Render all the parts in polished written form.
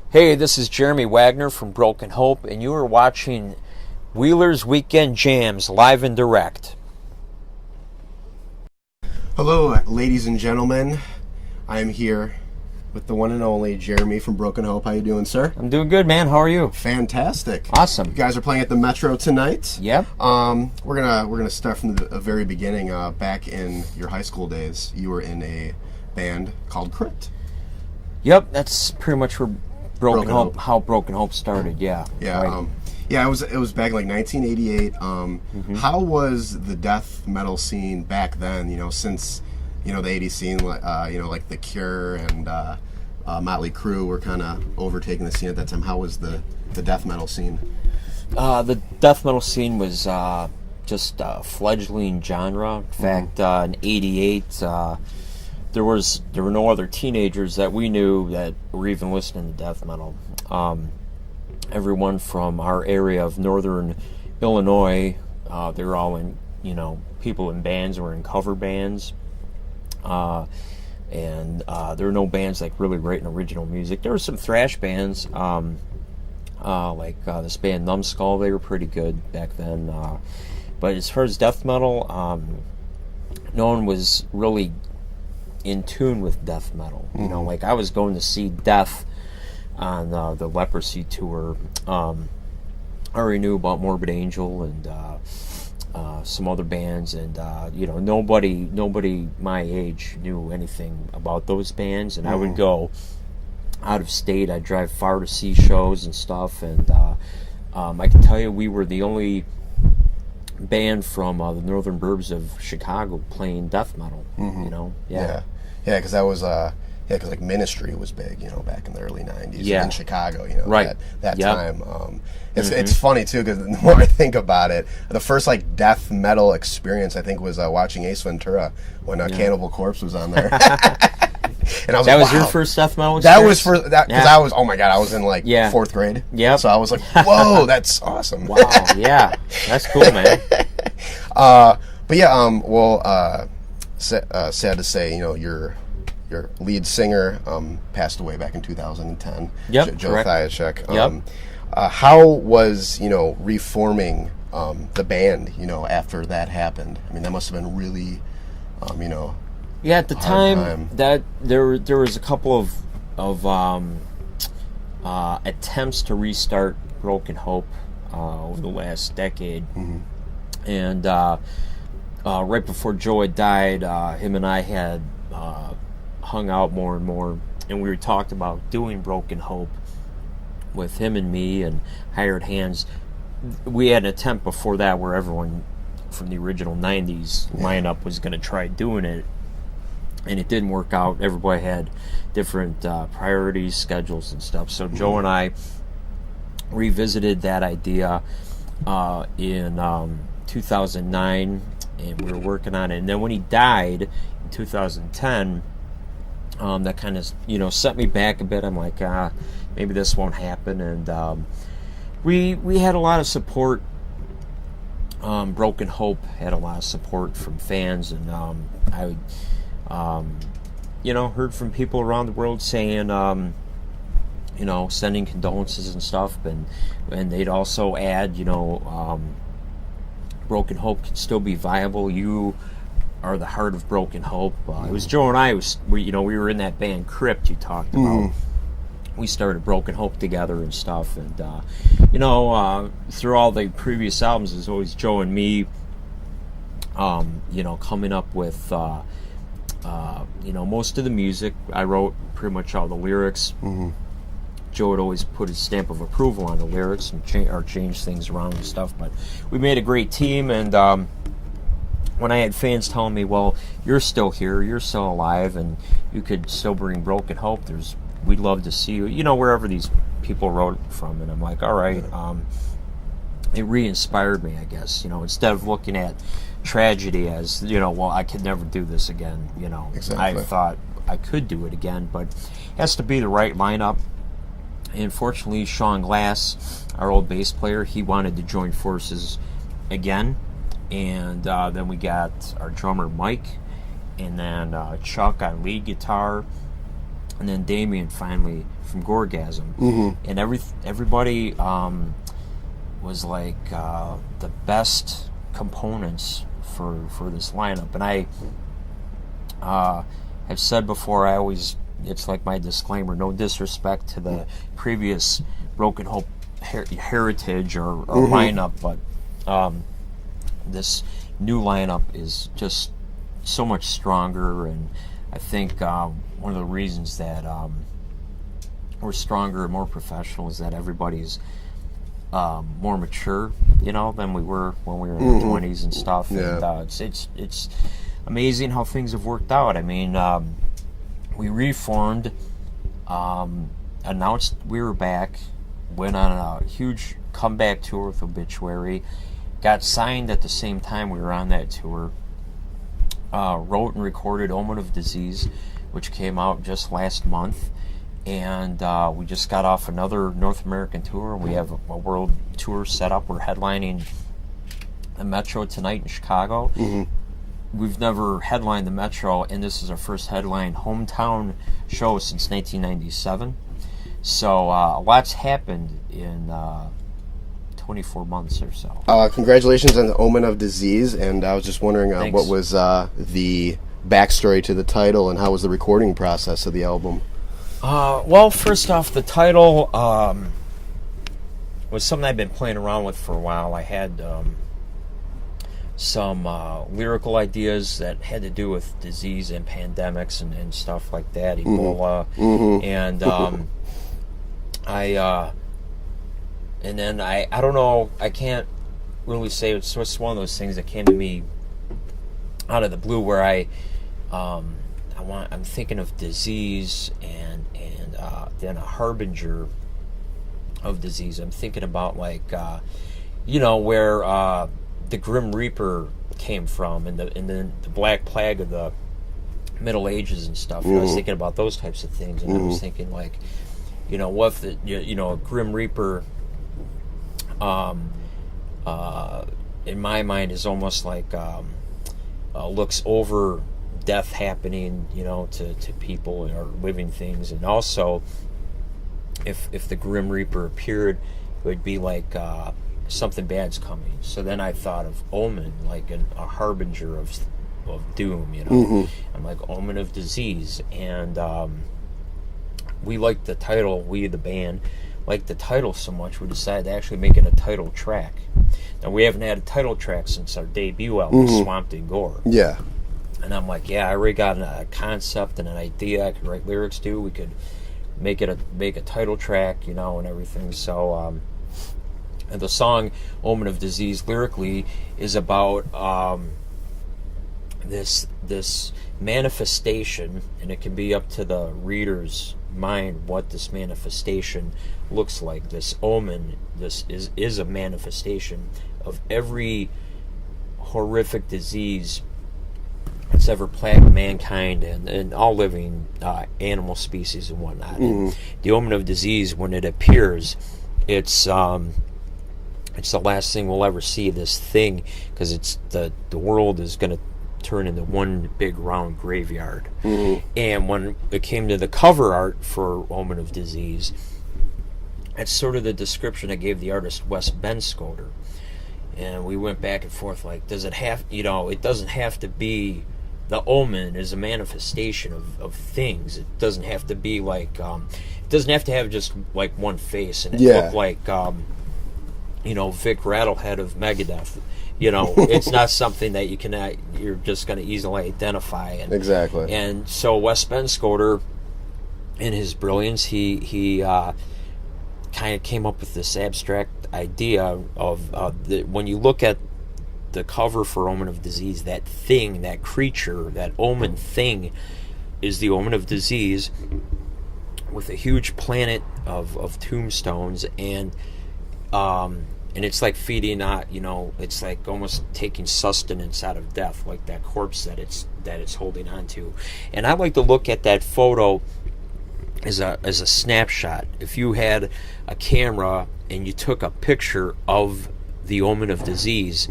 Hey, this is Jeremy Wagner from Broken Hope, and you are watching Wheeler's Weekend Jams live and direct. Hello, ladies and gentlemen. I am here with the one and only Jeremy from Broken Hope. How you doing, sir? I'm doing good, man. How are you? Fantastic. Awesome. You guys are playing at the Metro tonight. Yep. We're gonna start from the very beginning. Back in your high school days, you were in a band called Crypt. Yep, that's pretty much where Broken Hope. how Broken Hope started. Yeah. Yeah. Right. It was back in like 1988. How was the death metal scene back then? You know, since the 80s scene, like The Cure and Motley Crue were kind of overtaking the scene at that time. How was the death metal scene? The death metal scene was just a fledgling genre. In fact, in '88, there were no other teenagers that we knew that were even listening to death metal. Everyone from our area of northern Illinois, they were all in, people in bands or in cover bands. And there were no bands like really writing original music. There were some thrash bands, like this band Numbskull. They were pretty good back then. But as far as death metal, no one was really in tune with death metal. Like I was going to see Death on the Leprosy tour. I already knew about Morbid Angel and some other bands, and nobody my age knew anything about those bands. And I would go out of state. I'd drive far to see shows and stuff. And I can tell you, we were the only band from the northern burbs of Chicago playing death metal. Yeah, because that was because like Ministry was big, back in the early '90s in Chicago. Right. That time. It's funny too, because the more I think about it, the first like death metal experience I think was watching Ace Ventura when Cannibal Corpse was on there. And I was that like, was wow. Your first death metal experience? That was for that because I was, oh my god, I was in like fourth grade. Yeah. So I was like, whoa, that's awesome. Wow. Yeah, that's cool, man. But yeah, sad to say, your lead singer passed away back in 2010. Yep, Joe correct. Thiacek. Yep. How was reforming the band after that happened? I mean, that must have been really Yeah, at the time that there was a couple of attempts to restart Broken Hope over the last decade, and right before Joe had died, him and I had hung out more and more, and we talked about doing Broken Hope with him and me and hired hands. We had an attempt before that where everyone from the original 90s lineup was going to try doing it, and it didn't work out. Everybody had different priorities, schedules, and stuff. So Joe and I revisited that idea in 2009, and we were working on it. And then when he died in 2010, that kind of set me back a bit. I'm like, maybe this won't happen. And we had a lot of support. Broken Hope had a lot of support from fans, and I heard from people around the world saying, sending condolences and stuff, and they'd also add, Broken Hope can still be viable. You are the heart of Broken Hope. It was Joe and I. We were in that band Crypt you talked about. We started Broken Hope together and stuff, and through all the previous albums, it was always Joe and me. Coming up with most of the music. I wrote pretty much all the lyrics. Joe would always put his stamp of approval on the lyrics and change things around and stuff. But we made a great team, and when I had fans telling me, well, you're still here, you're still alive, and you could still bring Broken Hope, we'd love to see you, wherever these people wrote it from. And I'm like, all right. It re-inspired me, I guess, instead of looking at tragedy as, well, I could never do this again, Exactly. I thought I could do it again, but it has to be the right lineup. And fortunately, Sean Glass, our old bass player, he wanted to join forces again. And then we got our drummer Mike, and then Chuck on lead guitar, and then Damien finally from Gorgasm, and everybody was like the best components for this lineup. And I have said before, it's like my disclaimer, no disrespect to the previous Broken Hope heritage or lineup, but this new lineup is just so much stronger, and I think one of the reasons that we're stronger and more professional is that everybody's more mature, than we were when we were in the 20s and stuff. Yeah. And it's amazing how things have worked out. I mean, we reformed, announced we were back, went on a huge comeback tour with Obituary, got signed at the same time we were on that tour, wrote and recorded Omen of Disease, which came out just last month, and we just got off another North American tour. We have a world tour set up. We're headlining the Metro tonight in Chicago. We've never headlined the Metro, and this is our first headline hometown show since 1997. So a lot's happened in 24 months or so. Congratulations on the Omen of Disease, and I was just wondering what was the backstory to the title, and how was the recording process of the album? Well, first off, the title was something I've been playing around with for a while. I had some lyrical ideas that had to do with disease and pandemics and stuff like that, Ebola, and I don't know, I can't really say, it's just one of those things that came to me out of the blue, where I'm thinking of disease and then a harbinger of disease. I'm thinking about where the Grim Reaper came from, and the Black Plague of the Middle Ages and stuff. I was thinking about those types of things, and I was thinking what if a Grim Reaper, in my mind, is almost like looks over death happening, to people or living things, and also if the Grim Reaper appeared, it would be like something bad's coming. So then I thought of Omen, like a harbinger of doom, I'm like Omen of Disease, and we liked the title. We, the band, liked the title so much, we decided to actually make it a title track. Now, we haven't had a title track since our debut album, Swamped in Gore. Yeah. And I'm like, I already got a concept and an idea I could write lyrics to. We could make a title track, and everything. So, and the song Omen of Disease lyrically is about this manifestation, and it can be up to the reader's mind what this manifestation looks like. This omen, this is a manifestation of every horrific disease that's ever plagued mankind and all living animal species and whatnot. And the Omen of Disease, when it appears, it's the last thing we'll ever see, this thing, because it's the world is going to turn into one big round graveyard. And when it came to the cover art for Omen of Disease, that's sort of the description I gave the artist Wes Benscoter, and we went back and forth, like, does it have, it doesn't have to be, the omen is a manifestation of things. It doesn't have to be like, it doesn't have to have just like one face and it look like Vic Rattlehead of Megadeth. It's not something that you're just going to easily identify. And, exactly. And so Wes Benscoter, in his brilliance, he kind of came up with this abstract idea of when you look at the cover for Omen of Disease, that thing, that creature, that omen thing is the Omen of Disease, with a huge planet of tombstones, and it's like feeding, it's like almost taking sustenance out of death, like that corpse that it's holding on to. And I like to look at that photo as a snapshot. If you had a camera and you took a picture of the Omen of Disease,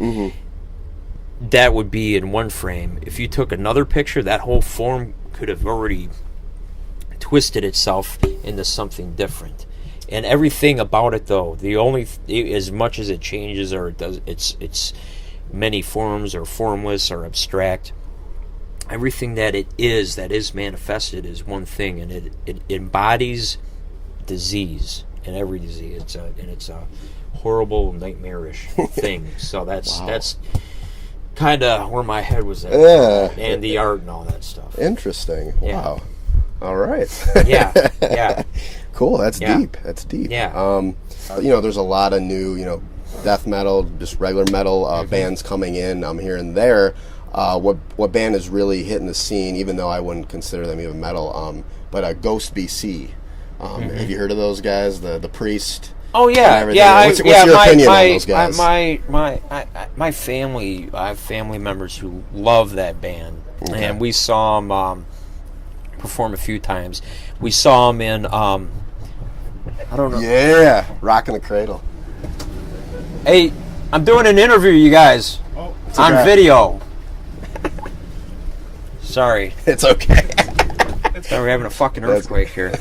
that would be in one frame. If you took another picture, that whole form could have already twisted itself into something different. And everything about it, though, as much as it changes or it does, it's many forms or formless or abstract. Everything that is manifested is one thing, and it embodies disease, and every disease. It's a horrible, nightmarish thing. So that's kind of where my head was at, and the art and all that stuff. Interesting. Yeah. Wow. All right. Yeah. Cool. That's deep. That's deep. Yeah. There's a lot of new, death metal, just regular metal bands coming in here and there. What band is really hitting the scene, even though I wouldn't consider them even metal, but Ghost BC. Have you heard of those guys? The Priest. Oh yeah, What's your opinion on those guys? My family, I have family members who love that band, and we saw them perform a few times. We saw them in I don't know. Yeah, Rockin' the Cradle. Hey, I'm doing an interview, you guys, on video. Sorry. It's okay. We're having a fucking earthquake here.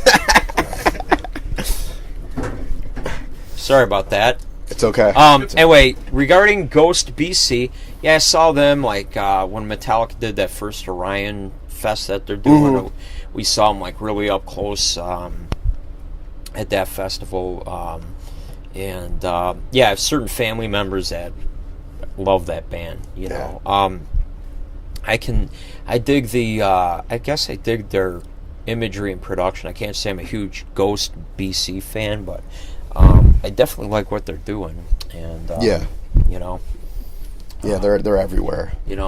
Sorry about that. It's okay. Anyway, regarding Ghost BC, I saw them when Metallica did that first Orion Fest that they're doing. We saw them really up close at that festival, and I have certain family members that love that band. I dig I dig their imagery and production. I can't say I'm a huge Ghost BC fan, but I definitely like what they're doing, and they're everywhere. They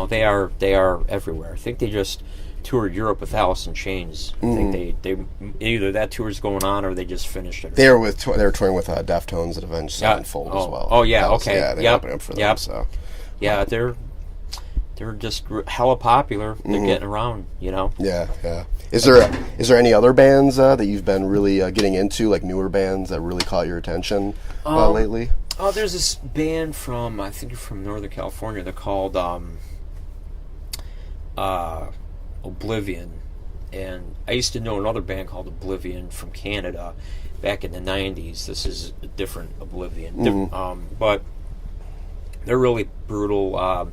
are everywhere. I think they just toured Europe with Alice in Chains. I think they either that tour's going on or they just finished it. They were touring with Deftones at Avenged Sevenfold as well. Oh yeah, Alice, okay. Yeah, they opened up for them. So they're just hella popular. They're getting around. Yeah. Is there any other bands that you've been really getting into, like newer bands that really caught your attention lately? Oh, there's this band from Northern California. They're called Oblivion, and I used to know another band called Oblivion from Canada back in the 90s. This is a different Oblivion, but they're really brutal.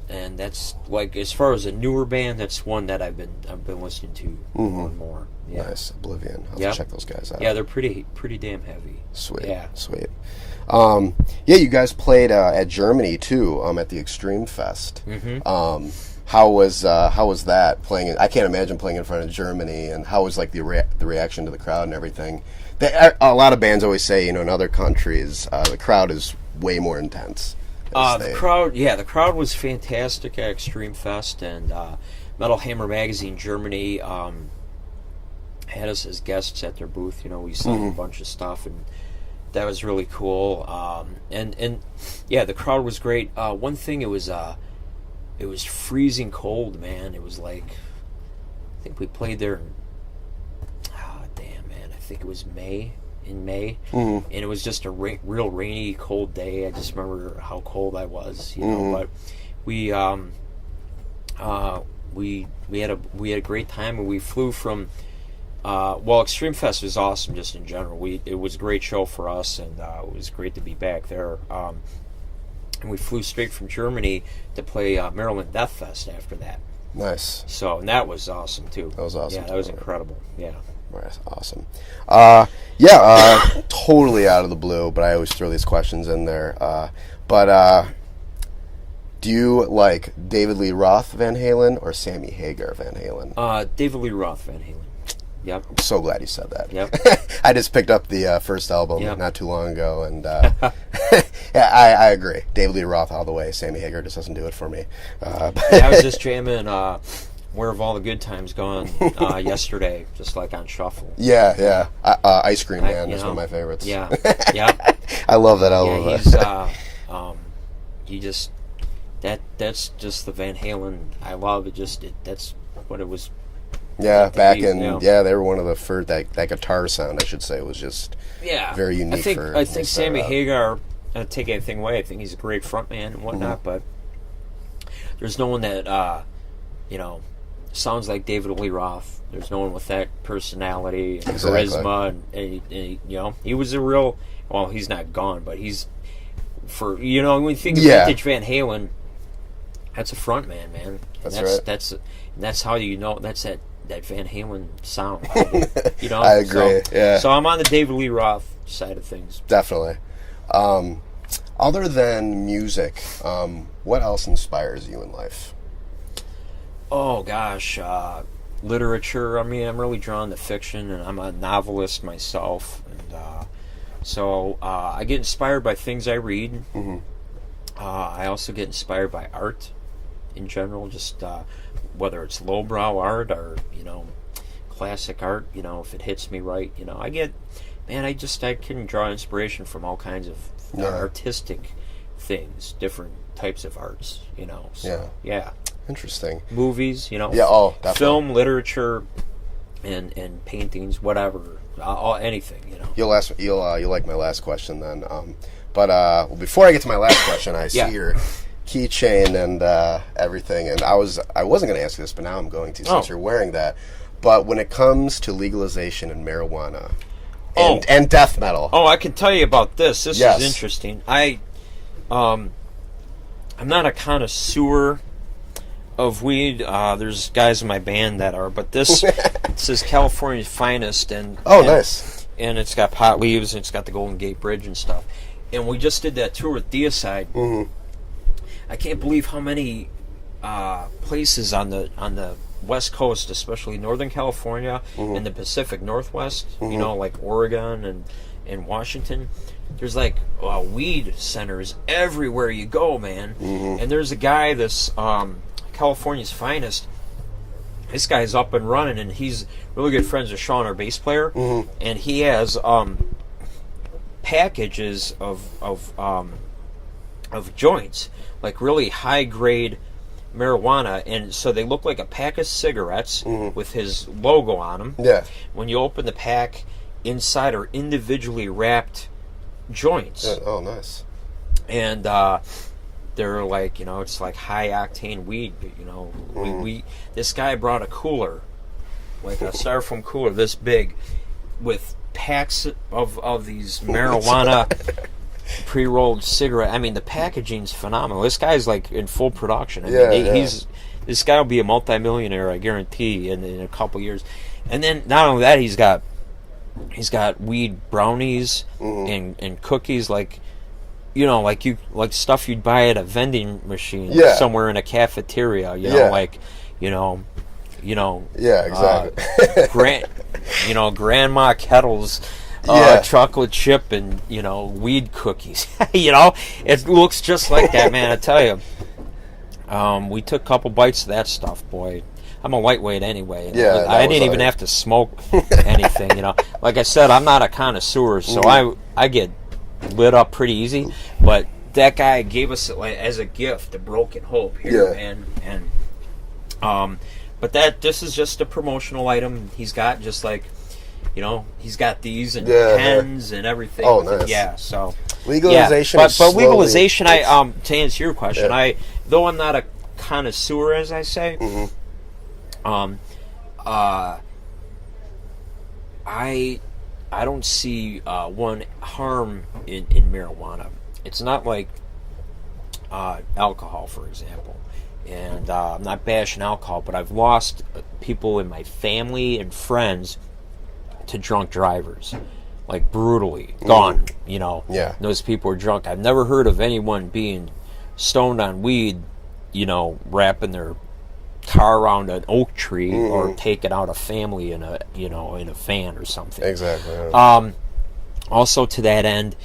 And that's as far as a newer band, that's one that I've been listening to more and more. Yeah. Nice. Oblivion. I'll have to check those guys out. Yeah, they're pretty damn heavy. Sweet. Yeah. Sweet. You guys played at Germany too, at the Extreme Fest. How was that playing? I can't imagine playing in front of Germany. And how was the reaction to the crowd and everything? A lot of bands always say, in other countries, the crowd is way more intense. The crowd was fantastic at Extreme Fest, and Metal Hammer Magazine Germany had us as guests at their booth. We saw a bunch of stuff, and that was really cool. And the crowd was great. One thing, it was freezing cold, man. It was I think we played there I think it was in May, and it was just a real rainy, cold day. I just remember how cold I was, But we had a great time, and we flew from. Extreme Fest was awesome just in general. It was a great show for us, and it was great to be back there. And we flew straight from Germany to play Maryland Death Fest after that. Nice. So, and that was awesome too. That was awesome. Yeah, that was incredible. Yeah. Right, awesome. Totally out of the blue, but I always throw these questions in there. Do you like David Lee Roth Van Halen or Sammy Hagar Van Halen? David Lee Roth Van Halen. Yep. I'm so glad you said that. Yep. I just picked up the first album not too long ago, and I agree. David Lee Roth all the way. Sammy Hagar just doesn't do it for me. I was just jamming Where Have All the Good Times Gone yesterday, just on shuffle. Yeah. Ice Cream Man is one of my favorites. Yeah. I love that album. Yeah, that's just the Van Halen I love. That's what it was. Yeah, back in they were one of the first. That guitar sound, I should say, was just very unique. I think Sammy Hagar. Not take anything away. I think he's a great frontman and whatnot, but there's no one that sounds like David Lee Roth. There's no one with that personality and Exactly. charisma, and he was a real. Well, he's not gone, but he's when you think of vintage Van Halen, that's a front man. And That's right. That's how that's that Van Halen sound. I agree. So I'm on the David Lee Roth side of things. Definitely. Other than music, what else inspires you in life? Oh gosh, literature. I mean, I'm really drawn to fiction, and I'm a novelist myself, and so I get inspired by things I read. Mm-hmm. I also get inspired by art in general, just whether it's lowbrow art or classic art. If it hits me right, I can draw inspiration from all kinds of artistic things, different types of arts. Interesting. Movies, definitely. film, literature, and paintings, whatever, anything. You'll like my last question then. But before I get to my last question, I see your keychain and everything, and I wasn't going to ask you this, but now I'm going to since you're wearing that. But when it comes to legalization and marijuana and death metal, I can tell you about this. This is interesting. I'm not a connoisseur of weed. There's guys in my band that are, but this is California's finest, and nice. And it's got pot leaves, and it's got the Golden Gate Bridge and stuff. And we just did that tour with Deicide. Mm-hmm. I can't believe how many places on the West Coast, especially Northern California and the Pacific Northwest, like Oregon and Washington. There's like weed centers everywhere you go, man. Mm-hmm. And there's a guy, this California's finest. This guy's up and running, and he's really good friends with Sean, our bass player. Mm-hmm. And he has packages of joints, like really high grade marijuana, and so they look like a pack of cigarettes with his logo on them. Yeah. When you open the pack, inside are individually wrapped joints. Yeah. Oh, nice. And they're like, it's like high octane weed. We this guy brought a cooler, like a styrofoam cooler this big, with packs of these marijuana pre-rolled cigarette. I mean, the packaging's phenomenal. This guy's like in full production. This guy will be a multimillionaire, I guarantee, in a couple years. And then not only that, he's got weed brownies and cookies, like stuff you'd buy at a vending machine somewhere in a cafeteria. Grandma Kettle's chocolate chip and weed cookies. It looks just like that, man. I tell you. We took a couple bites of that stuff, boy. I'm a lightweight anyway. I didn't even have to smoke anything. Like I said, I'm not a connoisseur, so I get lit up pretty easy. But that guy gave us as a gift a Broken Hope here, man. And but this is just a promotional item. He's got just like. He's got these and pens and everything. Oh, nice. Yeah, so legalization. But legalization. To answer your question, though I'm not a connoisseur, as I say, I don't see one harm in marijuana. It's not like alcohol, for example. And I'm not bashing alcohol, but I've lost people in my family and friends to drunk drivers, like brutally gone. Those people were drunk. I've never heard of anyone being stoned on weed, wrapping their car around an oak tree or taking out a family in a van or something. Exactly. Yeah. Also to that end,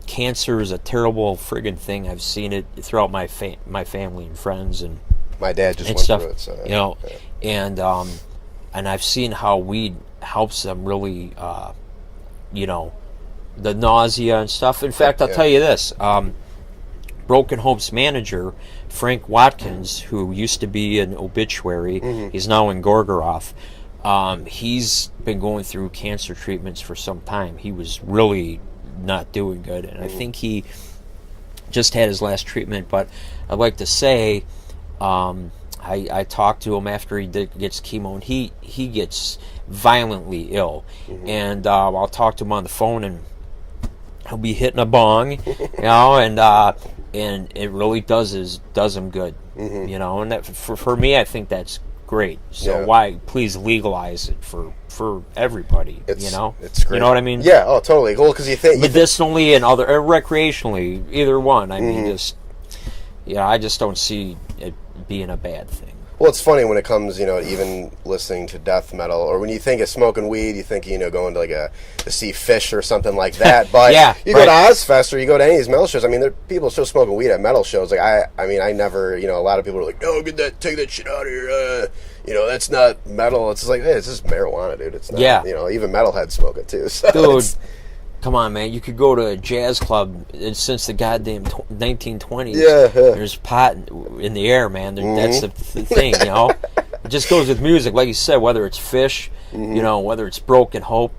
cancer is a terrible friggin' thing. I've seen it throughout my family and friends, and my dad just went stuff, through it. So, and I've seen how weed helps them really, the nausea and stuff. In fact, I'll tell you this. Broken Hope's manager, Frank Watkins, who used to be an Obituary, he's now in Gorgoroth. He's been going through cancer treatments for some time. He was really not doing good, and I think he just had his last treatment. But I'd like to say I talked to him after he gets chemo, and he gets violently ill. And I'll talk to him on the phone, and he'll be hitting a bong, and it really does him good, and that for me, I think that's great. So why please legalize it for everybody? It's great. You know what I mean? Yeah. Oh, totally. Well, because you think medicinally and other recreationally, either one. I mean, I just don't see it being a bad thing. Well, it's funny when it comes, even listening to death metal, or when you think of smoking weed, you think, going to to see Fish or something like that. But you go to Ozfest or you go to any of these metal shows. I mean, there are people still smoking weed at metal shows. Like I never, a lot of people are like, no, take that shit out of here. That's not metal. It's just like, hey, it's just marijuana, dude. It's not. Even metalheads smoke it too. So dude. Come on, man. You could go to a jazz club since the goddamn 1920s. Yeah. There's pot in the air, man. That's the thing, It just goes with music. Like you said, whether it's Fish, whether it's Broken Hope,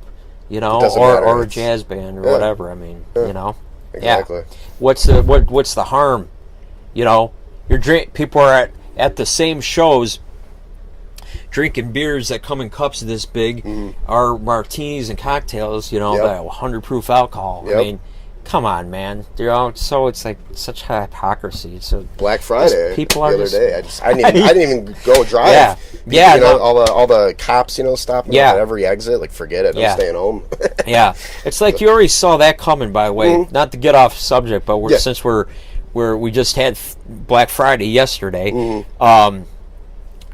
or a jazz band or whatever. I mean, Exactly. Yeah. What's the harm? People are at the same shows drinking beers that come in cups this big, are martinis and cocktails, that 100 proof alcohol. I mean, come on, man. So it's like such hypocrisy. So Black Friday, people are the other day. I didn't even go drive. All the cops, stopping at every exit. Like, forget it. I'm staying home. It's like you already saw that coming. By the way, not to get off subject, but since we just had Black Friday yesterday.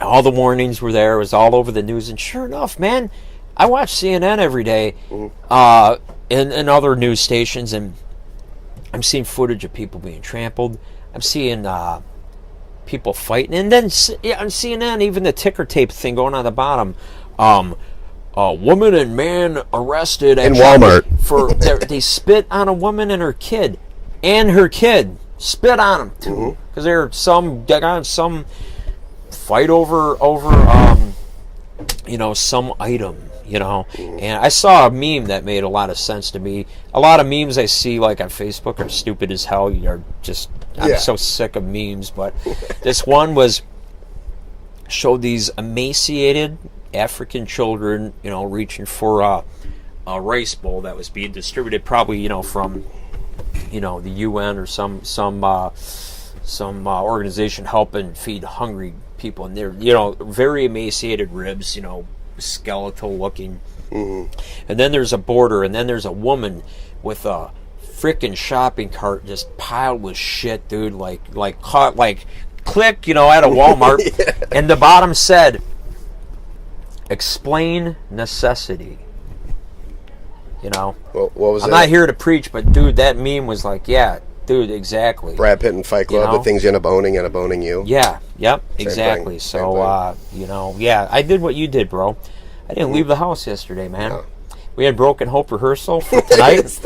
All the warnings were there. It was all over the news. And sure enough, man, I watch CNN every day and other news stations, and I'm seeing footage of people being trampled. I'm seeing people fighting. And then on CNN, even the ticker tape thing going on the bottom, woman and man arrested in Walmart for they spit on a woman and her kid. Spit on them, too. Because they got some fight over some item, and I saw a meme that made a lot of sense to me. A lot of memes I see like on Facebook are stupid as hell. I'm so sick of memes, but this one showed these emaciated African children, reaching for a rice bowl that was being distributed, probably from the UN or some organization helping feed hungry people, and they're very emaciated ribs, skeletal looking, and then there's a border, and then there's a woman with a freaking shopping cart just piled with shit, dude, like caught like click, at a Walmart, and the bottom said, "Explain necessity." Well, what was I'm not here to preach, but dude, that meme was like, dude, exactly. Brad Pitt and Fight Club, the things you end up owning you. Yeah, exactly. So, I did what you did, bro. I didn't leave the house yesterday, man. No. We had Broken Hope rehearsal for tonight,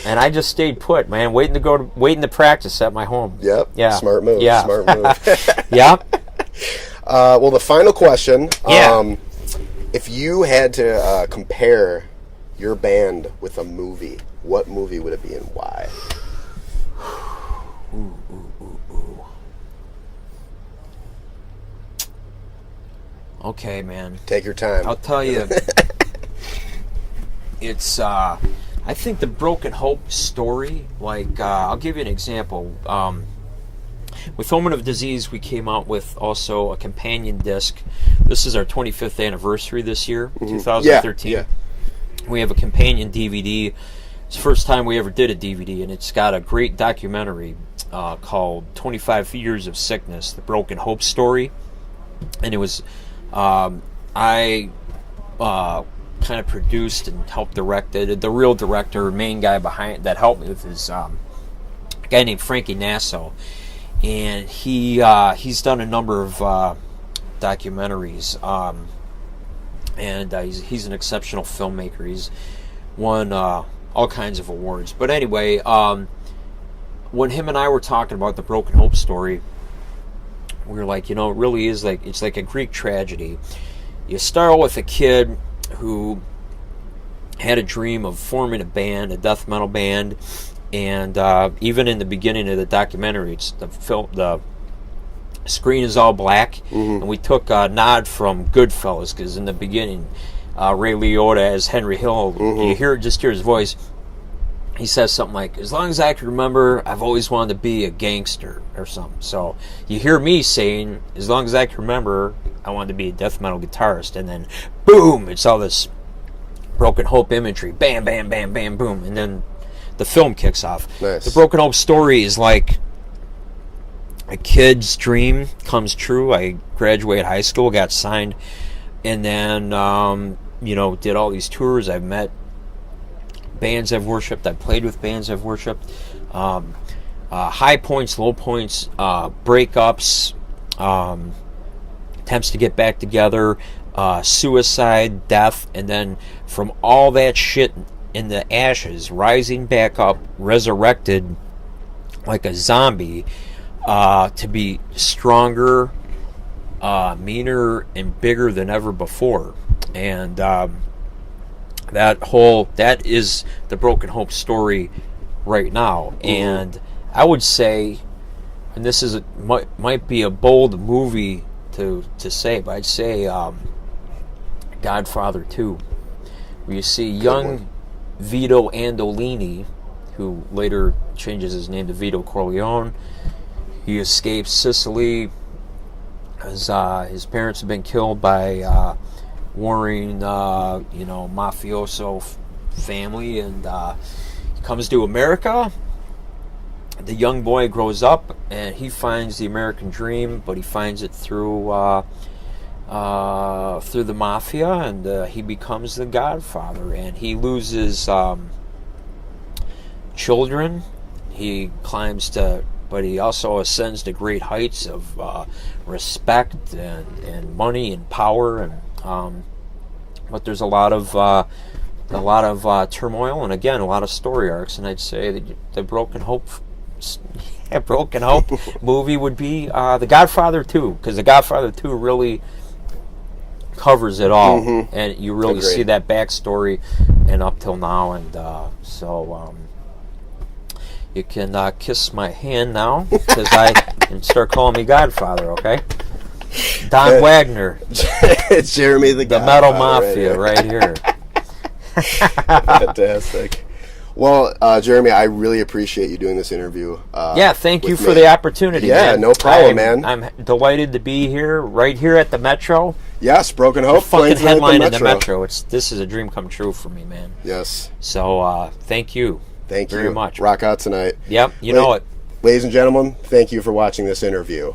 and I just stayed put, man, waiting to practice at my home. Yep. Yeah. Smart move. Yeah. Smart move. Yep. Well, the final question. If you had to compare your band with a movie, what movie would it be and why? Ooh. Okay, man. Take your time. I'll tell you. It's, I think the Broken Hope story, I'll give you an example. With Omen of Disease, we came out with also a companion disc. This is our 25th anniversary this year, 2013. Yeah. We have a companion DVD. It's the first time we ever did a DVD, and it's got a great documentary called 25 Years of Sickness, the Broken Hope story. And it was, I kind of produced and helped direct it. The real director, main guy behind that helped me with is a guy named Frankie Nassau. And he's done a number of documentaries, and he's an exceptional filmmaker. He's won all kinds of awards. But anyway, when him and I were talking about the Broken Hope story, we were like, it really is it's like a Greek tragedy. You start with a kid who had a dream of forming a band, a death metal band, and even in the beginning of the documentary, it's the screen is all black, and we took a nod from Goodfellas, because in the beginning, Ray Liotta as Henry Hill, you hear his voice. He says something like, "As long as I can remember, I've always wanted to be a gangster," or something. So you hear me saying, "As long as I can remember, I wanted to be a death metal guitarist," and then boom, it's all this Broken Hope imagery, bam, bam, bam, bam, boom, and then the film kicks off. Nice. The Broken Hope story is like a kid's dream comes true. I graduated high school, got signed, and then did all these tours. I've met bands I've worshipped. I've played with bands I've worshipped. High points, low points, breakups, attempts to get back together, suicide, death, and then from all that shit in the ashes, rising back up, resurrected like a zombie, to be stronger, meaner, and bigger than ever before. And that is the Broken Hope story right now. And I would say, and this is might be a bold movie to say, but I'd say Godfather 2, where you see young Vito Andolini, who later changes his name to Vito Corleone. He escapes Sicily as his parents have been killed by warring, mafioso family, and he comes to America. The young boy grows up, and he finds the American dream, but he finds it through the mafia, and he becomes the Godfather, and he loses children. He climbs to, but he also ascends to great heights of respect and money and power, and but there's a lot of turmoil, and again a lot of story arcs. And I'd say that the Broken Hope movie would be The Godfather 2, because The Godfather 2 really covers it all, and you really see that backstory and up till now, and so you can kiss my hand now, because and start calling me Godfather, okay? Don Wagner. It's Jeremy the Metal Mafia right here. Fantastic. Well, Jeremy, I really appreciate you doing this interview. Thank you for the opportunity. Yeah, man. No problem, man. I'm delighted to be here, right here at the Metro. Yes, Broken Hope. Fucking headline in the Metro. This is a dream come true for me, man. Yes. So, thank you. Thank you very much. Rock out tonight. Yep, you know it. Ladies and gentlemen, thank you for watching this interview.